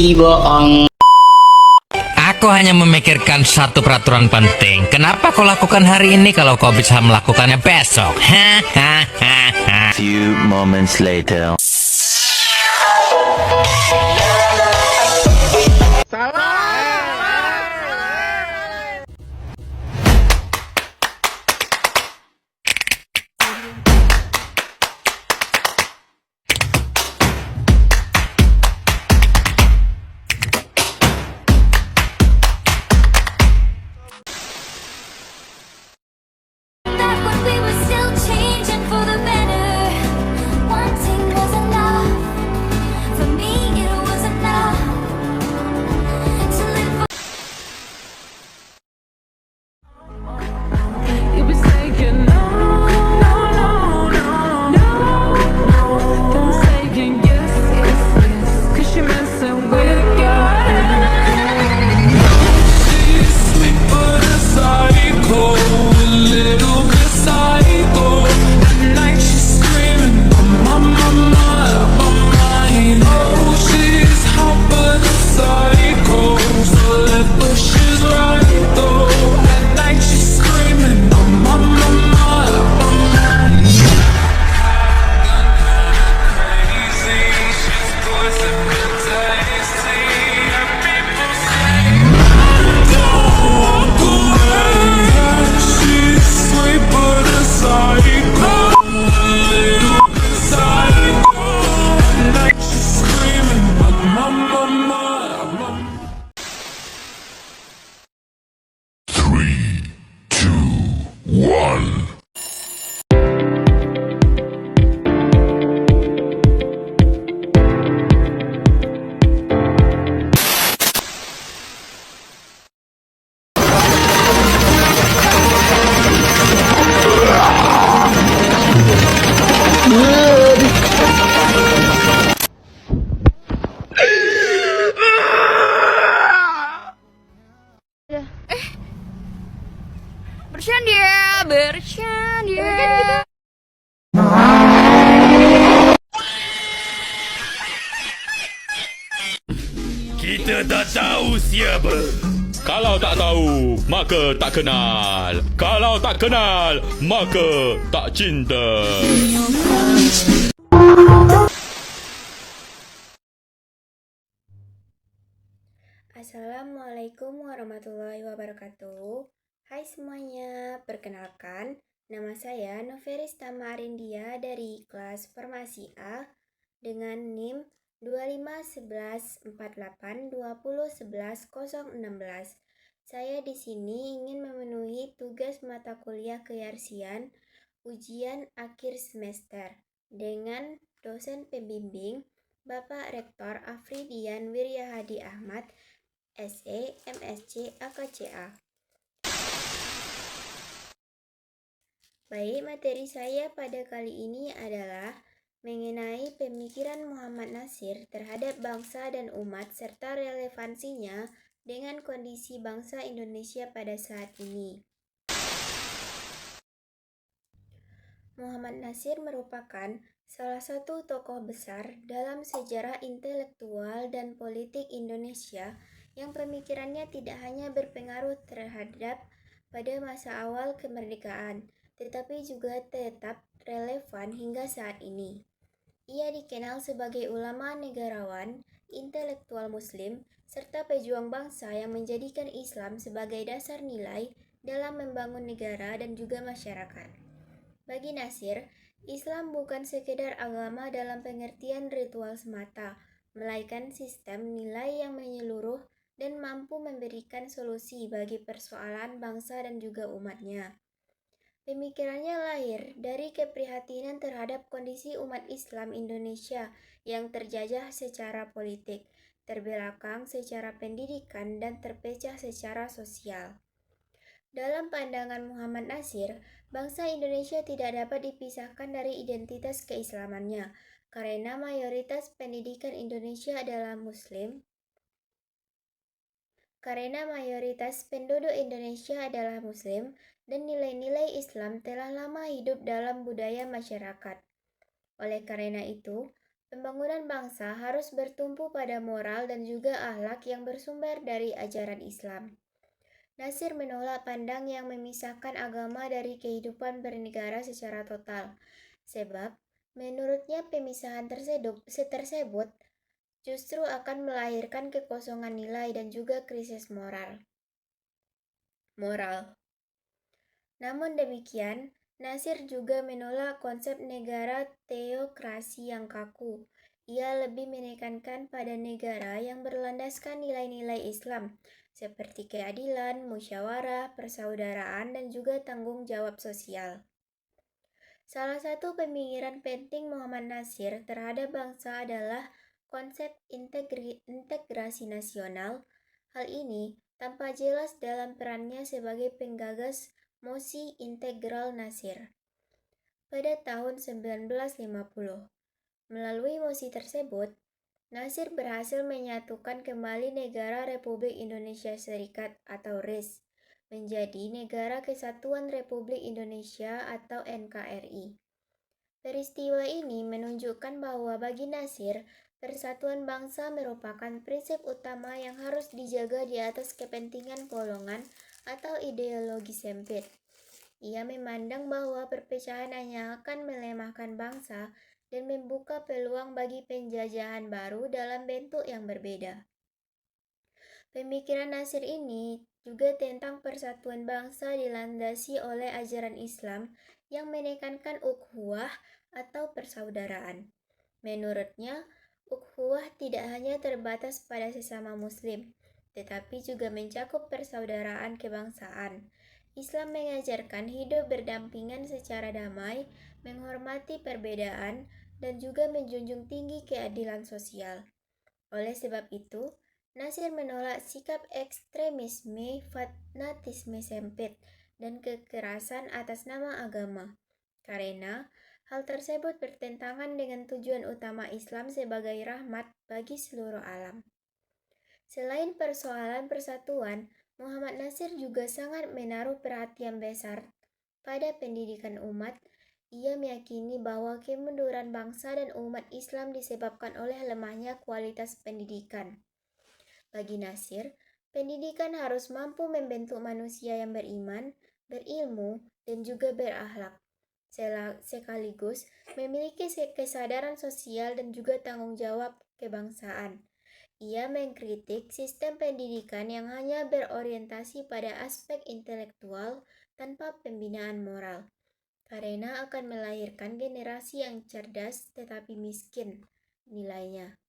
Lagi bohong. Aku hanya memikirkan satu peraturan penting. Kenapa kau lakukan hari ini kalau kau bisa melakukannya besok? Few moments later. Bercanda. Kita tak tahu siapa. Kalau tak tahu, maka tak kenal. Kalau tak kenal, maka tak cinta. Assalamualaikum warahmatullahi wabarakatuh. Hai semuanya, perkenalkan nama saya Noverista Marindia dari kelas Farmasi A dengan NIM 251148201116. Saya di sini ingin memenuhi tugas mata kuliah kearsian ujian akhir semester dengan dosen pembimbing Bapak Rektor Afridian Wiryahadi Ahmad, SE, MSc, AKCA. Baik, materi saya pada kali ini adalah mengenai pemikiran Muhammad Natsir terhadap bangsa dan umat serta relevansinya dengan kondisi bangsa Indonesia pada saat ini. Muhammad Natsir merupakan salah satu tokoh besar dalam sejarah intelektual dan politik Indonesia yang pemikirannya tidak hanya berpengaruh terhadap pada masa awal kemerdekaan, tetapi juga tetap relevan hingga saat ini. Ia dikenal sebagai ulama negarawan, intelektual muslim, serta pejuang bangsa yang menjadikan Islam sebagai dasar nilai dalam membangun negara dan juga masyarakat. Bagi Natsir, Islam bukan sekedar agama dalam pengertian ritual semata, melainkan sistem nilai yang menyeluruh dan mampu memberikan solusi bagi persoalan bangsa dan juga umatnya. Pemikirannya lahir dari keprihatinan terhadap kondisi umat Islam Indonesia yang terjajah secara politik, terbelakang secara pendidikan, dan terpecah secara sosial. Dalam pandangan Muhammad Natsir, bangsa Indonesia tidak dapat dipisahkan dari identitas keislamannya, karena mayoritas pendidikan Indonesia adalah Muslim. Karena mayoritas penduduk Indonesia adalah Muslim dan nilai-nilai Islam telah lama hidup dalam budaya masyarakat. Oleh karena itu, Pembangunan bangsa harus bertumpu pada moral dan juga akhlak yang bersumber dari ajaran Islam. Nasir menolak pandang yang memisahkan agama dari kehidupan bernegara secara total, sebab menurutnya pemisahan tersebut justru akan melahirkan kekosongan nilai dan juga krisis moral. Namun demikian, Nasir juga menolak konsep negara teokrasi yang kaku. Ia lebih menekankan pada negara yang berlandaskan nilai-nilai Islam, seperti keadilan, musyawarah, persaudaraan, dan juga tanggung jawab sosial. Salah satu pemikiran penting Muhammad Nasir terhadap bangsa adalah konsep integrasi nasional. Hal ini tampak jelas dalam perannya sebagai penggagas Mosi Integral Nasir pada tahun 1950. Melalui mosi tersebut, Nasir berhasil menyatukan kembali negara Republik Indonesia Serikat atau RIS menjadi Negara Kesatuan Republik Indonesia atau NKRI. Peristiwa ini menunjukkan bahwa bagi Nasir, persatuan bangsa merupakan prinsip utama yang harus dijaga di atas kepentingan golongan atau ideologi sempit. Ia memandang bahwa perpecahan hanya akan melemahkan bangsa dan membuka peluang bagi penjajahan baru dalam bentuk yang berbeda. Pemikiran Nasir ini juga tentang persatuan bangsa dilandasi oleh ajaran Islam yang menekankan ukhuwah atau persaudaraan. Menurutnya, ukhuwah tidak hanya terbatas pada sesama muslim, tetapi juga mencakup persaudaraan kebangsaan. Islam mengajarkan hidup berdampingan secara damai, menghormati perbedaan, dan juga menjunjung tinggi keadilan sosial. Oleh sebab itu, Nasir menolak sikap ekstremisme, fanatisme sempit, dan kekerasan atas nama agama, karena hal tersebut bertentangan dengan tujuan utama Islam sebagai rahmat bagi seluruh alam. Selain persoalan persatuan, Muhammad Nasir juga sangat menaruh perhatian besar pada pendidikan umat. Ia meyakini bahwa kemunduran bangsa dan umat Islam disebabkan oleh lemahnya kualitas pendidikan. Bagi Nasir, pendidikan harus mampu membentuk manusia yang beriman, berilmu, dan juga berakhlak, sekaligus memiliki kesadaran sosial dan juga tanggung jawab kebangsaan. Ia mengkritik sistem pendidikan yang hanya berorientasi pada aspek intelektual tanpa pembinaan moral, karena akan melahirkan generasi yang cerdas tetapi miskin nilainya.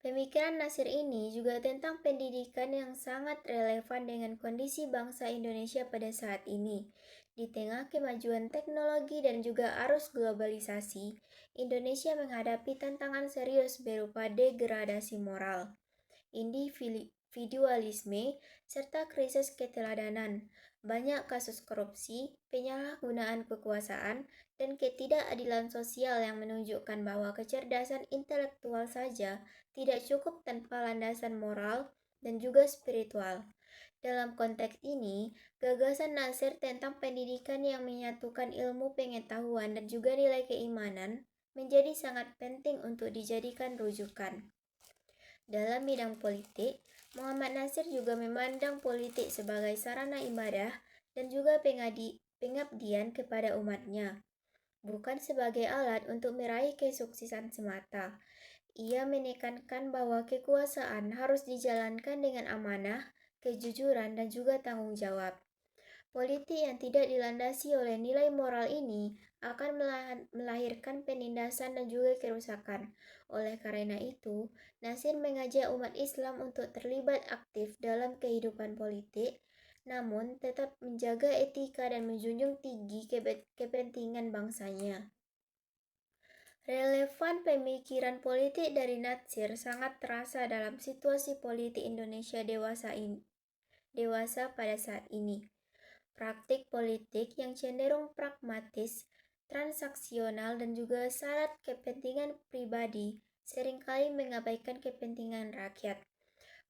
Pemikiran Nasir ini juga tentang pendidikan yang sangat relevan dengan kondisi bangsa Indonesia pada saat ini. Di tengah kemajuan teknologi dan juga arus globalisasi, Indonesia menghadapi tantangan serius berupa degradasi moral, individualisme, serta krisis keteladanan. Banyak kasus korupsi, penyalahgunaan kekuasaan, dan ketidakadilan sosial yang menunjukkan bahwa kecerdasan intelektual saja tidak cukup tanpa landasan moral dan juga spiritual. Dalam konteks ini, gagasan Nasir tentang pendidikan yang menyatukan ilmu pengetahuan dan juga nilai keimanan menjadi sangat penting untuk dijadikan rujukan. Dalam bidang politik, Muhammad Nasir juga memandang politik sebagai sarana ibadah dan juga pengabdian kepada umatnya, bukan sebagai alat untuk meraih kesuksesan semata. Ia menekankan bahwa kekuasaan harus dijalankan dengan amanah, kejujuran, dan juga tanggung jawab. Politik yang tidak dilandasi oleh nilai moral ini akan melahirkan penindasan dan juga kerusakan. Oleh karena itu, Nasir mengajak umat Islam untuk terlibat aktif dalam kehidupan politik, namun tetap menjaga etika dan menjunjung tinggi kepentingan bangsanya. Relevan pemikiran politik dari Nasir sangat terasa dalam situasi politik Indonesia dewasa pada saat ini. Praktik politik yang cenderung pragmatis, transaksional, dan juga syarat kepentingan pribadi seringkali mengabaikan kepentingan rakyat.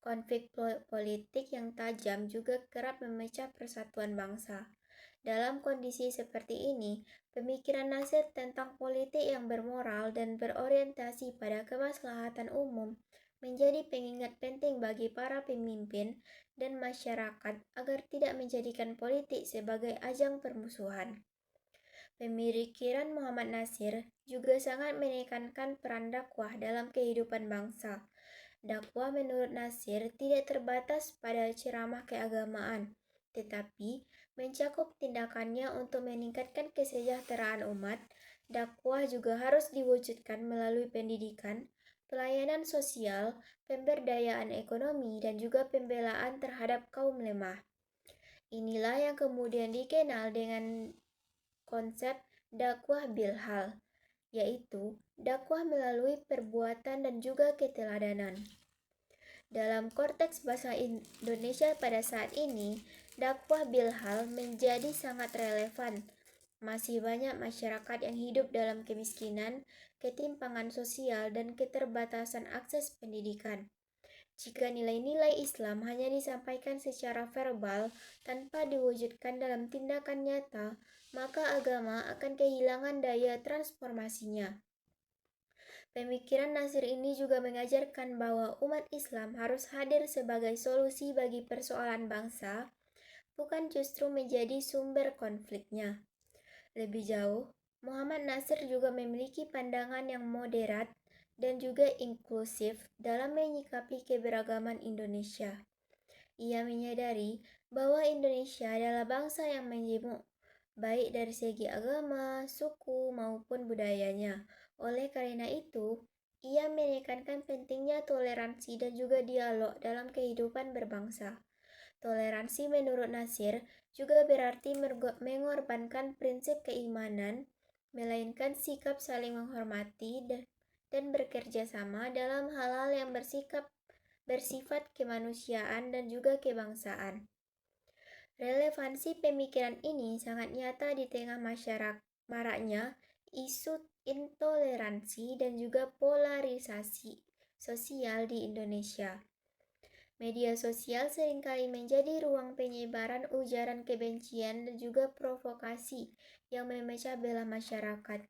Konflik politik yang tajam juga kerap memecah persatuan bangsa. Dalam kondisi seperti ini, pemikiran Nasir tentang politik yang bermoral dan berorientasi pada kemaslahatan umum menjadi pengingat penting bagi para pemimpin dan masyarakat agar tidak menjadikan politik sebagai ajang permusuhan. Pemikiran Muhammad Nasir juga sangat menekankan peran dakwah dalam kehidupan bangsa. Dakwah menurut Nasir tidak terbatas pada ceramah keagamaan, tetapi mencakup tindakannya untuk meningkatkan kesejahteraan umat. Dakwah juga harus diwujudkan melalui pendidikan, pelayanan sosial, pemberdayaan ekonomi, dan juga pembelaan terhadap kaum lemah. Inilah yang kemudian dikenal dengan konsep dakwah bilhal, yaitu dakwah melalui perbuatan dan juga keteladanan. Dalam konteks bahasa Indonesia pada saat ini, dakwah bilhal menjadi sangat relevan. Masih banyak masyarakat yang hidup dalam kemiskinan, ketimpangan sosial, dan keterbatasan akses pendidikan. Jika nilai-nilai Islam hanya disampaikan secara verbal tanpa diwujudkan dalam tindakan nyata, maka agama akan kehilangan daya transformasinya. Pemikiran Nasir ini juga mengajarkan bahwa umat Islam harus hadir sebagai solusi bagi persoalan bangsa, bukan justru menjadi sumber konfliknya. Lebih jauh, Muhammad Nasir juga memiliki pandangan yang moderat dan juga inklusif dalam menyikapi keberagaman Indonesia. Ia menyadari bahwa Indonesia adalah bangsa yang menjemuk, baik dari segi agama, suku, maupun budayanya. Oleh karena itu, ia menekankan pentingnya toleransi dan juga dialog dalam kehidupan berbangsa. Toleransi menurut Nasir juga berarti mengorbankan prinsip keimanan, melainkan sikap saling menghormati dan bekerja sama dalam hal-hal yang bersifat kemanusiaan dan juga kebangsaan. Relevansi pemikiran ini sangat nyata di tengah masyarakat maraknya isu intoleransi dan juga polarisasi sosial di Indonesia. Media sosial seringkali menjadi ruang penyebaran ujaran kebencian dan juga provokasi yang memecah belah masyarakat.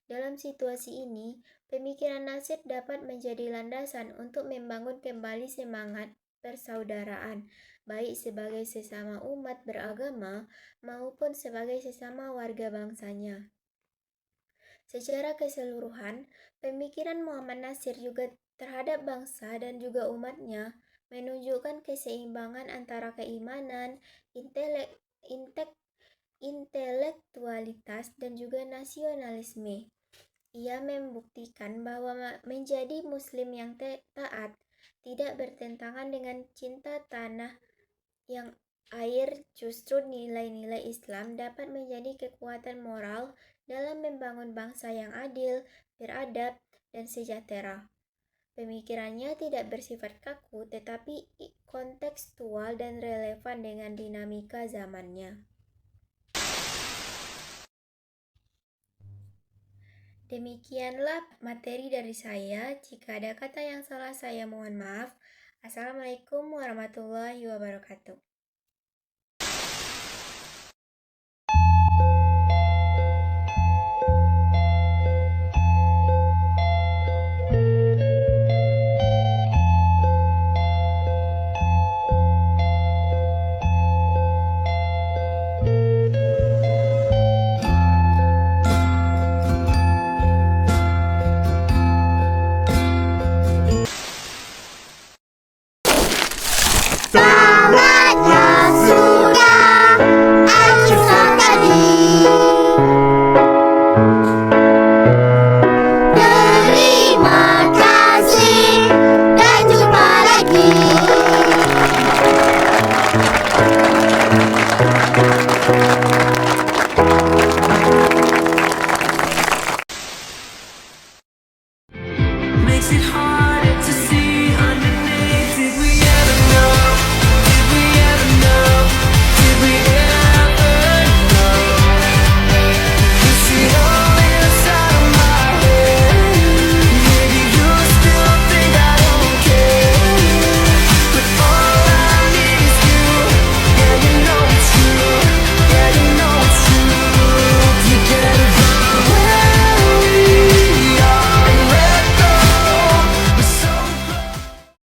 Dalam situasi ini, pemikiran Nasir dapat menjadi landasan untuk membangun kembali semangat persaudaraan, baik sebagai sesama umat beragama maupun sebagai sesama warga bangsanya. Secara keseluruhan, pemikiran Muhammad Nasir juga terhadap bangsa dan juga umatnya menunjukkan keseimbangan antara keimanan, intelektualitas, dan juga nasionalisme. Ia membuktikan bahwa menjadi muslim yang taat tidak bertentangan dengan cinta tanah yang air. Justru nilai-nilai Islam dapat menjadi kekuatan moral dalam membangun bangsa yang adil, beradab, dan sejahtera. Pemikirannya tidak bersifat kaku, tetapi kontekstual dan relevan dengan dinamika zamannya. Demikianlah materi dari saya. Jika ada kata yang salah, saya mohon maaf. Assalamualaikum warahmatullahi wabarakatuh.